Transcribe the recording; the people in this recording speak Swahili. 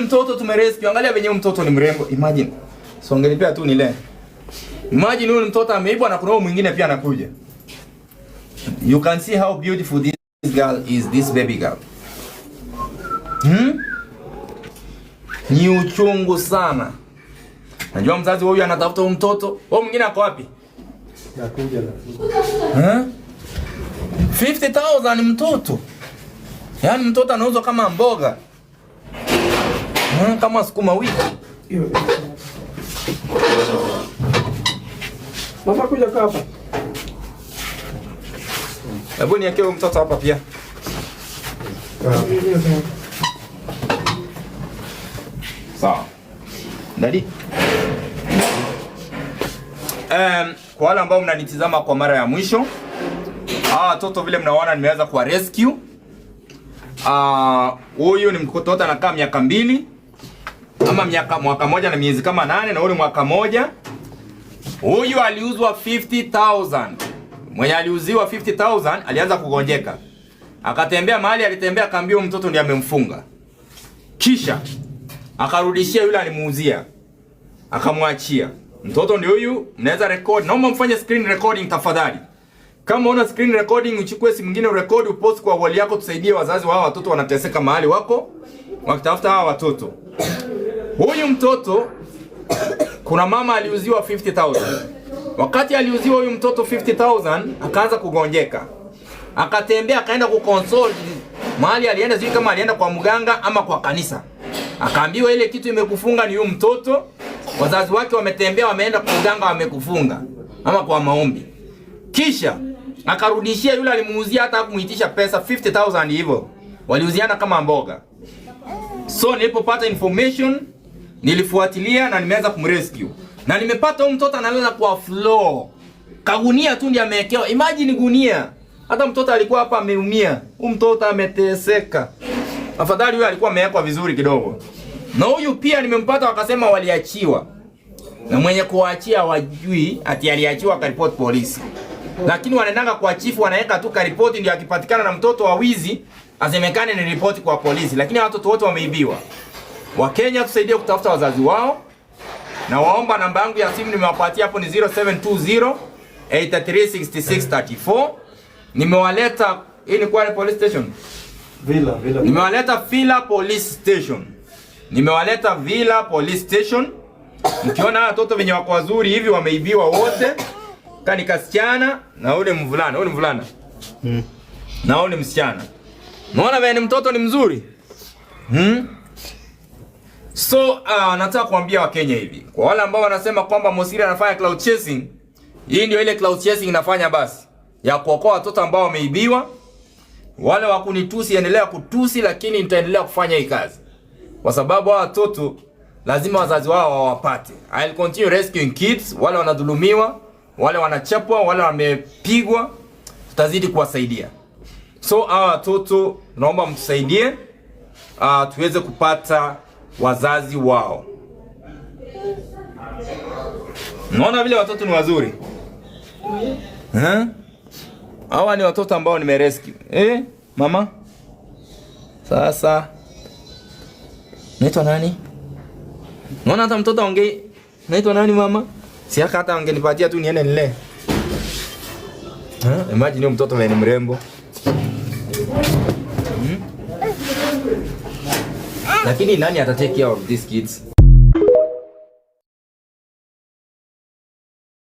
mtoto tumerescue. Angalia venye mtoto ni mrembo. Imagine. Songelipea tu nile. Imagine huyu mtoto ameibwa na kuna huyu mwingine pia anakuja. You can see how beautiful this girl is, this baby girl. Ni uchungu sana. Najua mzazi huyu anatafuta huyu mtoto. Huyu mwingine ako wapi? Nakuja. 50,000 mtoto. Yaani mtoto anauzwa kama mboga. Kama sukuma wiki. Mama kuja hapa. Hebu niwekee huyu mtoto hapa pia. Sawa. Dadi. Kwa wale ambao mnanitizama kwa mara ya mwisho, watoto vile mnaona nimeweza kuwa rescue. Huyu ni mtoto anakaa miaka 2 ama mwaka moja na miezi kama 8, na huyu mwaka moja. Huyu aliuzwa 50,000. Mwenye aliuziwa 50,000 alianza kugonjeka. Akatembea mahali alitembea, akaambia mtoto ndiye amemfunga. Kisha akarudishia yule alimuuzia. Akamwachia. Mtoto ndio huyu, mnaweza record. Naomba mfanye screen recording tafadhali. Kama una screen recording, uchukue simu nyingine urekodi, upost kwa wall yako, tusaidie wazazi wa hawa watoto wanateseka mahali wako wakitafuta hawa watoto. Huyu mtoto kuna mama aliuziwa 50,000. Wakati aliuziwa huyu mtoto 50,000, akaanza kugonjeka. Akatembea akaenda kukonsult mahali alienda, sio kama alienda kwa mganga ama kwa kanisa. Akaambiwa ile kitu imekufunga ni huyu mtoto. Wazazi wake wametembea wameenda kwa mganga wamekufunga ama kwa maombi. Kisha akarudishia yule alimuuzia, hata kumuitisha pesa 50,000 hivyo. Waliuziana kama mboga. So nilipopata information nilifuatilia na nimeanza kumrescue. Na nimepata huyu mtoto analala kwa floor. Kagunia tu ndiye amewekewa. Imagine gunia. Hata mtoto alikuwa hapa ameumia. Huyu mtoto ameteseka. Afadhali huyu alikuwa amewekwa vizuri kidogo. Na huyu pia nimempata, wakasema waliachiwa. Na mwenye kuachia wajui ati aliachiwa akaripoti polisi. Lakini wanaendanga kwa chifu, wanaweka tu karipoti, ndio akipatikana na mtoto wa wizi asemekane ni ripoti kwa polisi. Lakini watoto wote wameibiwa. Wakenya tusaidie kutafuta wazazi wao. Na waomba namba yangu ya simu nimewapatia hapo ni 0720 836634. Nimewaleta hii ni kwa police station. Villa. Nimewaleta Villa Police Station. Nimewaleta Villa Police Station. Mkiona watoto wenye wako wazuri hivi wameibiwa wote. Kani kasichana na ule mvulana. Ule mvulana. Na ule msichana. Unaona vile mtoto ni mzuri? So nataka kuambia Wakenya hivi. Kwa wale ambao wanasema kwamba Mosiri anafanya cloud chasing, hii ndio ile cloud chasing inafanya basi. Ya kuokoa watoto ambao wameibiwa. Wale wa kunitusi endelea kutusi, lakini nitaendelea kufanya hii kazi. Kwa sababu hawa watoto lazima wazazi wao wawapate. I'll continue rescuing kids, wale wanadhulumiwa, wale wanachapwa, wale wamepigwa, tutazidi kuwasaidia. So hawa watoto naomba mtusaidie tuweze kupata wazazi wao. Naona vile watoto ni wazuri. Hawa ni watoto ambao nimerescue. Mama? Sasa naitwa nani? Naona hata mtoto ongei. Naitwa nani mama? Si hata angenipatia tu niende nile. Imagine huyo mtoto ni mrembo. Lakini nani ata take care of these kids?